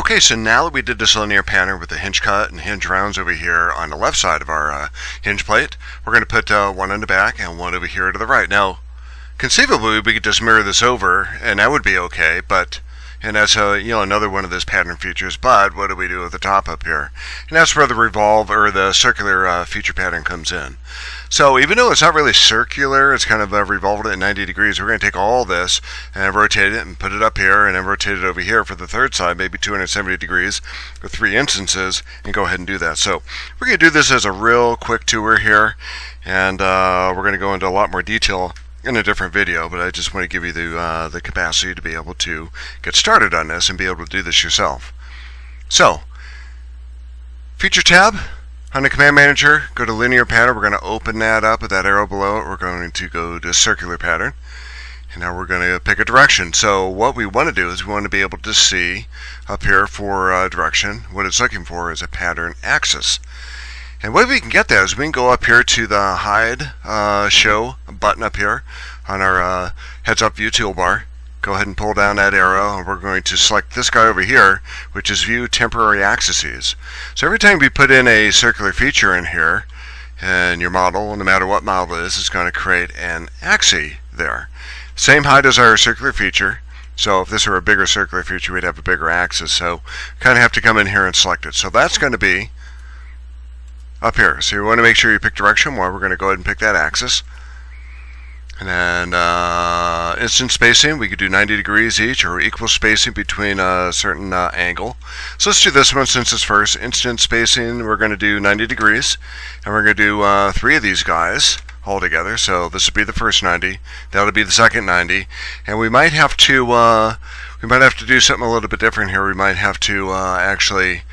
Okay, so now that we did this linear pattern with the hinge cut and hinge rounds over here on the left side of our hinge plate, we're going to put one on the back and one over here to the right. Now, conceivably, we could just mirror this over, and that would be okay, but, and that's another one of those pattern features, but what do we do at the top up here? And that's where the revolve, or the circular feature pattern comes in. So even though it's not really circular, it's kind of revolved at 90 degrees, we're going to take all this and rotate it and put it up here, and then rotate it over here for the third side, maybe 270 degrees for 3 instances, and go ahead and do that. So we're going to do this as a real quick tour here, and we're going to go into a lot more detail in a different video, but I just want to give you the capacity to be able to get started on this and be able to do this yourself. So, Feature tab on the Command Manager, go to Linear Pattern. We're going to open that up with that arrow below it. We're going to go to Circular Pattern, and now we're going to pick a direction. So what we want to do is we want to be able to see up here for direction. What it's looking for is a pattern axis. And what we can get that is we can go up here to the Hide Show button up here on our Heads Up View toolbar. Go ahead and pull down that arrow, and we're going to select this guy over here, which is View Temporary Axes. So every time we put in a circular feature in here, and your model, no matter what model it is, it's going to create an axis there. Same height as our circular feature. So if this were a bigger circular feature, we'd have a bigger axis. So kind of have to come in here and select it. So that's going to be up here. So you want to make sure you pick direction. Well, we're going to go ahead and pick that axis. And then instant spacing, we could do 90 degrees each, or equal spacing between a certain angle. So let's do this one since it's first. Instant spacing, we're going to do 90 degrees. And we're going to do 3 of these guys all together. So this would be the first 90. That'll be the second 90. And we might have to do something a little bit different here. We might have to actually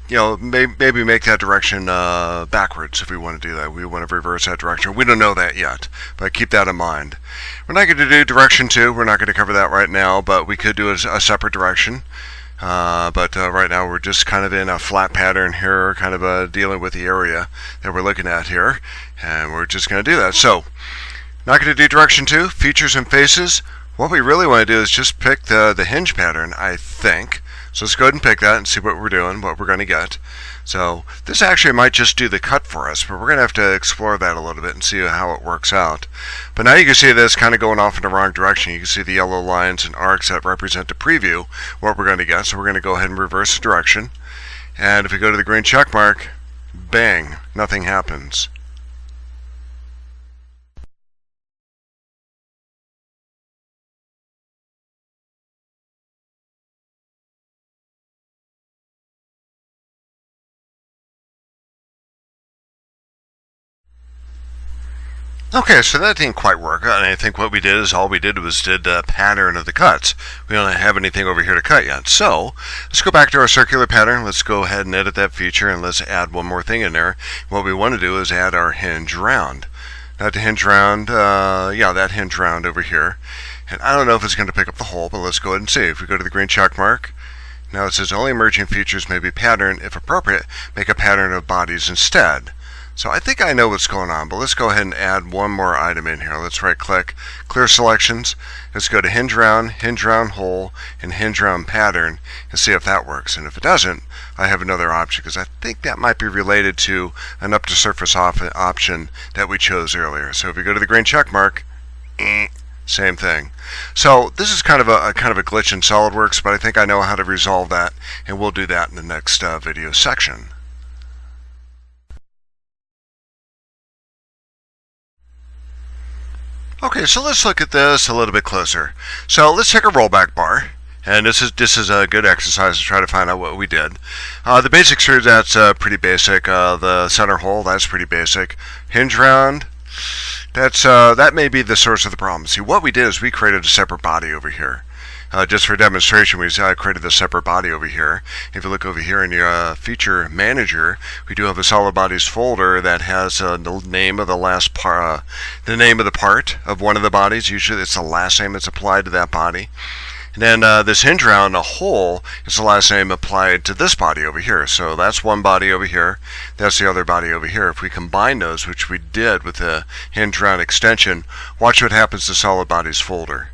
maybe make that direction backwards if we want to do that. We want to reverse that direction. We don't know that yet, but keep that in mind. We're not going to do direction 2. We're not going to cover that right now, but we could do a separate direction. But right now we're just kind of in a flat pattern here, kind of dealing with the area that we're looking at here, and we're just going to do that. So, not going to do direction 2, features and faces. What we really want to do is just pick the hinge pattern, I think. So let's go ahead and pick that and see what we're doing, what we're going to get. So this actually might just do the cut for us, but we're going to have to explore that a little bit and see how it works out. But now you can see this kind of going off in the wrong direction. You can see the yellow lines and arcs that represent the preview, what we're going to get. So we're going to go ahead and reverse the direction. And if we go to the green check mark, bang, nothing happens. Okay, so that didn't quite work, and I think what we did is all we did was did the pattern of the cuts. We don't have anything over here to cut yet. So let's go back to our circular pattern. Let's go ahead and edit that feature, and let's add one more thing in there. What we want to do is add our hinge round. That hinge round, that hinge round over here. And I don't know if it's going to pick up the whole, but let's go ahead and see. If we go to the green check mark, now it says only emerging features may be patterned. If appropriate, make a pattern of bodies instead. So I think I know what's going on, but let's go ahead and add one more item in here. Let's right click, clear selections. Let's go to hinge round hole, and hinge round pattern, and see if that works. And if it doesn't, I have another option, because I think that might be related to an up to surface option that we chose earlier. So if we go to the green check mark, same thing. So this is kind of a glitch in SolidWorks, but I think I know how to resolve that, and we'll do that in the next video section. Okay, so let's look at this a little bit closer. So let's take a rollback bar, and this is a good exercise to try to find out what we did. The basics here, that's pretty basic. The center hole, that's pretty basic. Hinge round, that may be the source of the problem. See, what we did is we created a separate body over here. Just for demonstration, we created a separate body over here. If you look over here in your feature manager, we do have a solid bodies folder that has the name of the last part, the name of the part of one of the bodies. Usually it's the last name that's applied to that body. And then this hinge round, a hole, is the last name applied to this body over here. So that's one body over here. That's the other body over here. If we combine those, which we did with the hinge round extension, watch what happens to solid bodies folder.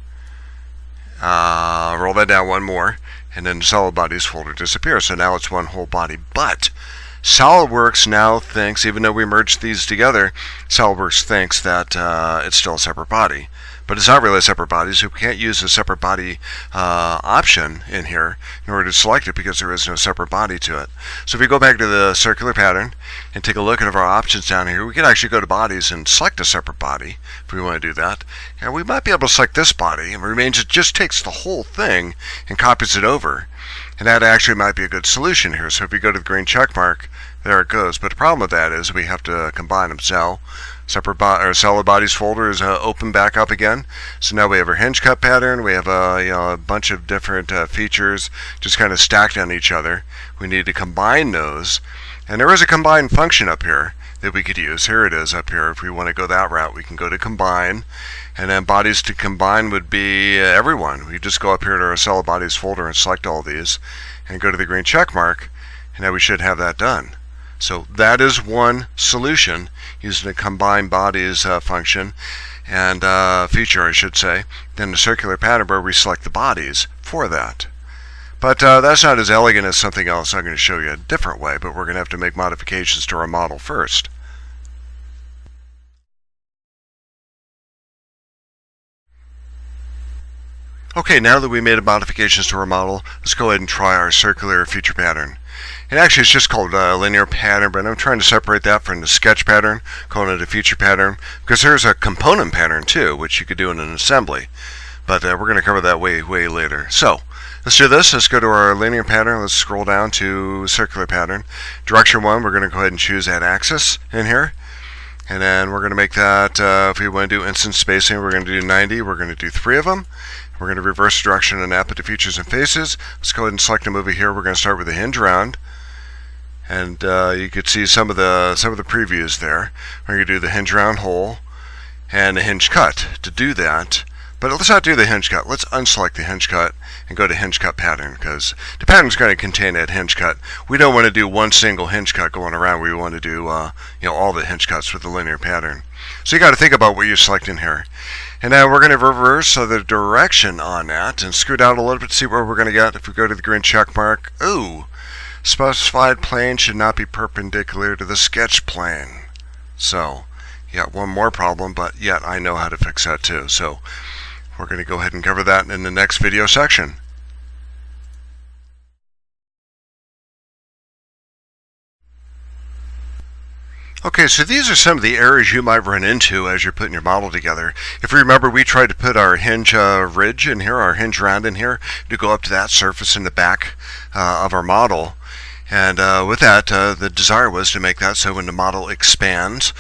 Roll that down one more, and then the solid bodies folder disappears. So now it's one whole body. But SolidWorks now thinks, even though we merged these together, SolidWorks thinks that it's still a separate body. But it's not really a separate body, so we can't use the separate body option in here in order to select it because there is no separate body to it. So if we go back to the circular pattern and take a look at our options down here, we can actually go to bodies and select a separate body if we want to do that. And we might be able to select this body, and it just takes the whole thing and copies it over. And that actually might be a good solution here. So if we go to the green check mark, there it goes. But the problem with that is we have to combine them. So solid bodies folder is open back up again. So now we have our hinge cut pattern. We have a bunch of different features just kind of stacked on each other. We need to combine those, and there is a combine function up here that we could use. Here it is up here. If we want to go that route, we can go to combine, and then bodies to combine would be everyone. We just go up here to our solid bodies folder and select all these, and go to the green check mark, and now we should have that done. So that is one solution using the combine bodies function and feature, I should say. Then the circular pattern where we select the bodies for that. But that's not as elegant as something else. I'm going to show you a different way, but we're going to have to make modifications to our model first. Okay, now that we made modifications to our model, let's go ahead and try our circular feature pattern. And actually it's just called linear pattern, but I'm trying to separate that from the sketch pattern, calling it a feature pattern, because there's a component pattern too, which you could do in an assembly. But we're going to cover that way later. So let's do this. Let's go to our linear pattern. Let's scroll down to circular pattern. Direction 1, we're going to go ahead and choose that axis in here. And then we're going to make that, if we want to do instant spacing, we're going to do 90. We're going to do 3 of them. We're going to reverse direction and that, but the features and faces. Let's go ahead and select them over here. We're going to start with the hinge round. And you could see some of the previews there. We're going to do the hinge round hole and the hinge cut to do that. But let's not do the hinge cut. Let's unselect the hinge cut and go to hinge cut pattern, because the pattern is going to contain that hinge cut. We don't want to do one single hinge cut going around. We want to do all the hinge cuts with the linear pattern. So you got to think about what you're selecting here. And now we're going to reverse the direction on that and screw down a little bit to see where we're going to get. If we go to the green check mark, ooh, specified plane should not be perpendicular to the sketch plane. So, yeah, one more problem, but yet I know how to fix that too. So we're going to go ahead and cover that in the next video section. Okay, so these are some of the errors you might run into as you're putting your model together. If you remember, we tried to put our hinge ridge in here, our hinge round in here, to go up to that surface in the back of our model. And with that, the desire was to make that so when the model expands,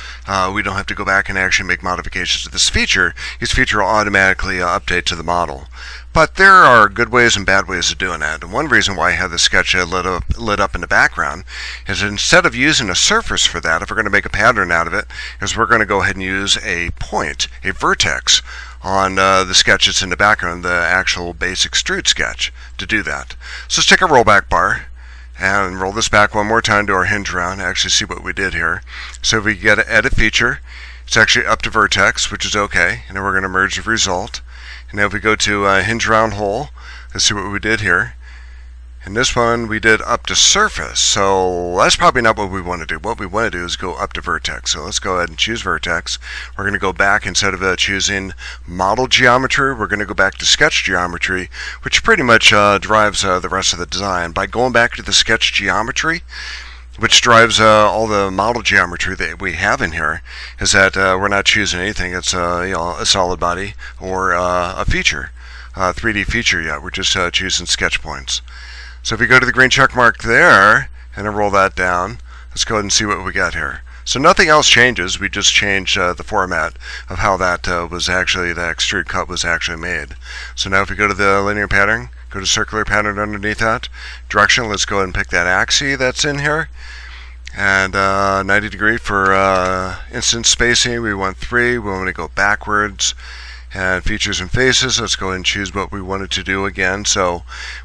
we don't have to go back and actually make modifications to this feature. This feature will automatically update to the model. But there are good ways and bad ways of doing that. And one reason why I have the sketch lit up in the background is instead of using a surface for that, if we're going to make a pattern out of it, is we're going to go ahead and use a point, a vertex, on the sketch that's in the background, the actual base extrude sketch, to do that. So let's take a rollback bar and roll this back one more time to our hinge round, actually see what we did here. So if we get an edit feature, it's actually up to vertex, which is okay, and then we're going to merge the result. And now if we go to hinge round hole, let's see what we did here. And this one we did up to surface, so that's probably not what we want to do. What we want to do is go up to vertex. So let's go ahead and choose vertex. We're going to go back, instead of choosing model geometry, we're going to go back to sketch geometry, which pretty much drives the rest of the design. By going back to the sketch geometry, which drives all the model geometry that we have in here, is that we're not choosing anything. It's a solid body or a feature, 3D feature yet. We're just choosing sketch points. So if we go to the green check mark there and then roll that down, let's go ahead and see what we got here. So nothing else changes. We just changed the format of how that was actually, the extrude cut was actually made. So now if we go to the linear pattern, go to circular pattern underneath that, direction, let's go ahead and pick that axis that's in here. And 90 degree for instant spacing, we want 3. We want to go backwards. And features and faces, let's go ahead and choose what we wanted to do again. So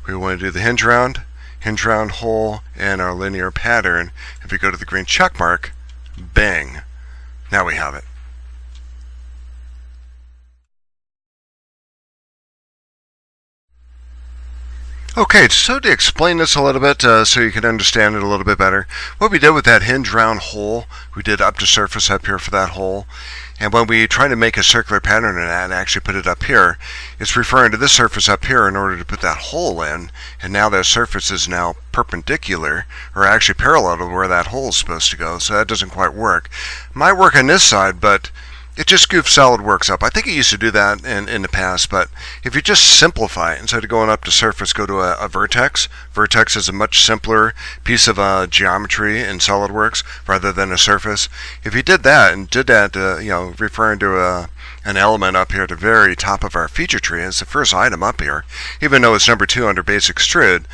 we want to do the hinge round hole, and our linear pattern. If we go to the green check mark, bang, now we have it. Okay, so to explain this a little bit so you can understand it a little bit better, what we did with that hinge round hole, we did up to surface up here for that hole. And when we try to make a circular pattern in that and actually put it up here, it's referring to this surface up here in order to put that hole in. And now that surface is now perpendicular, or actually parallel to where that hole is supposed to go, so that doesn't quite work. It might work on this side, but it just goofs SolidWorks up. I think it used to do that in the past, but if you just simplify it, instead of going up to surface, go to a vertex. Vertex is a much simpler piece of geometry in SolidWorks rather than a surface. If you did that and did that, referring to an element up here at the very top of our feature tree, it's the first item up here. Even though it's number 2 under basic extrude,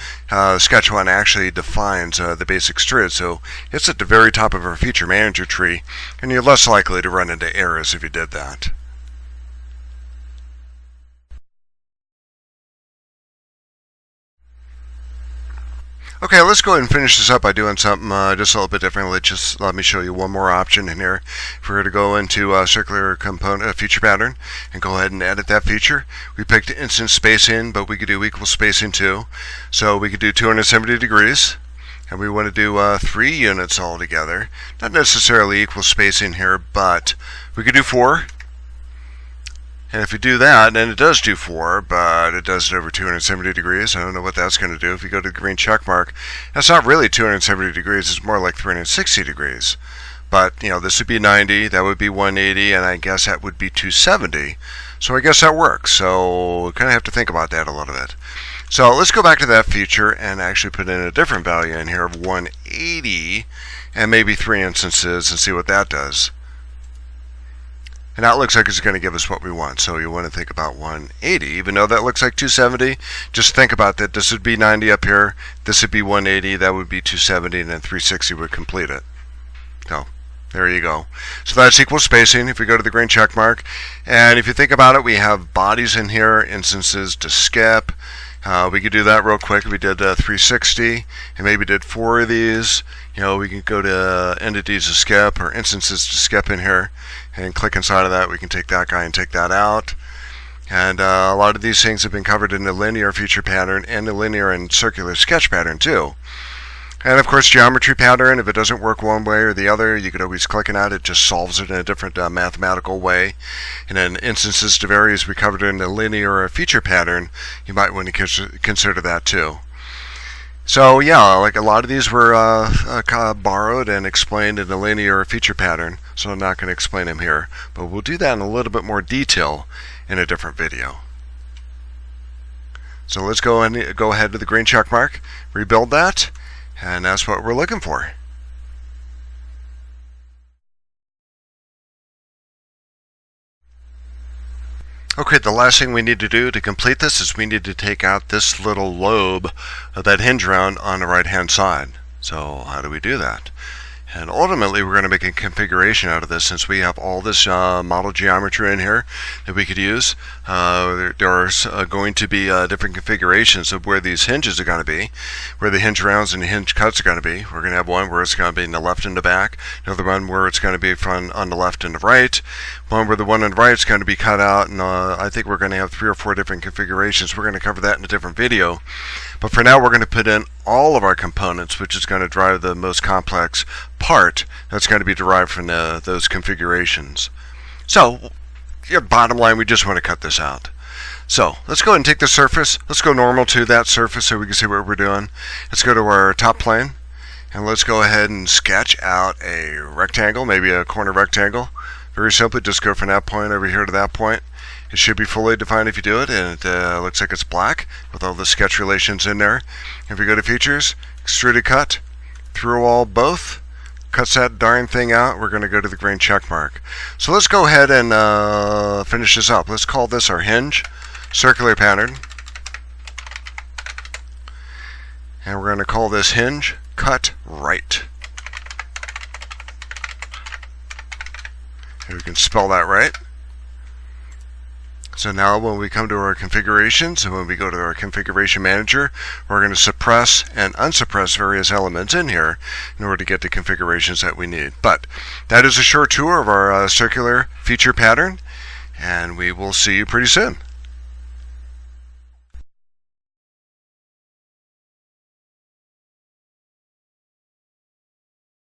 Sketch 1 actually defines the basic extrude, so it's at the very top of our feature manager tree, and you're less likely to run into errors if you did that. Okay, let's go ahead and finish this up by doing something just a little bit differently. Just let me show you one more option in here. If we were to go into circular component feature pattern and go ahead and edit that feature, we picked instant spacing, but we could do equal spacing too. So we could do 270 degrees, and we want to do 3 units all together. Not necessarily equal spacing here, but we could do 4. And if you do that, then it does do 4, but it does it over 270 degrees. I don't know what that's going to do. If you go to the green check mark, that's not really 270 degrees. It's more like 360 degrees. But, this would be 90, that would be 180, and I guess that would be 270. So I guess that works. So we kind of have to think about that a little bit. So let's go back to that feature and actually put in a different value in here of 180 and maybe 3 instances and see what that does. And that looks like it's going to give us what we want. So you want to think about 180. Even though that looks like 270, just think about that. This would be 90 up here. This would be 180. That would be 270. And then 360 would complete it. So there you go. So that's equal spacing if we go to the green check mark. And if you think about it, we have bodies in here, instances to skip. We could do that real quick. We did 360 and maybe did 4 of these. We can go to entities to skip or instances to skip in here and click inside of that. We can take that guy and take that out. And a lot of these things have been covered in the linear feature pattern and the linear and circular sketch pattern too. And of course, geometry pattern, if it doesn't work one way or the other, you could always click on it. It just solves it in a different mathematical way. And then instances to vary, as we covered in the linear feature pattern, you might want to consider that too. So yeah, like a lot of these were borrowed and explained in the linear feature pattern, so I'm not going to explain them here. But we'll do that in a little bit more detail in a different video. So let's go ahead to the green check mark, rebuild that. And that's what we're looking for. Okay, the last thing we need to do to complete this is we need to take out this little lobe of that hinge round on the right hand side. So how do we do that? And ultimately we're going to make a configuration out of this, since we have all this model geometry in here that we could use. There are going to be different configurations of where these hinges are going to be, where the hinge rounds and the hinge cuts are going to be. We're going to have one where it's going to be in the left and the back, another one where it's going to be on the left and the right, one where the one on the right is going to be cut out, and I think we're going to have 3 or 4 different configurations. We're going to cover that in a different video. But for now, we're going to put in all of our components, which is going to drive the most complex part that's going to be derived from those configurations. So, bottom line, we just want to cut this out. So, let's go ahead and take the surface. Let's go normal to that surface so we can see what we're doing. Let's go to our top plane, and let's go ahead and sketch out a rectangle, maybe a corner rectangle. Very simply, just go from that point over here to that point. It should be fully defined if you do it, and it looks like it's black with all the sketch relations in there. If we go to features, extruded cut, through all both, cuts that darn thing out. We're going to go to the green check mark. So let's go ahead and finish this up. Let's call this our hinge circular pattern, and we're going to call this hinge cut right. And we can spell that right. So now when we come to our configurations, and when we go to our configuration manager, we're going to suppress and unsuppress various elements in here in order to get the configurations that we need. But that is a short tour of our circular feature pattern, and we will see you pretty soon.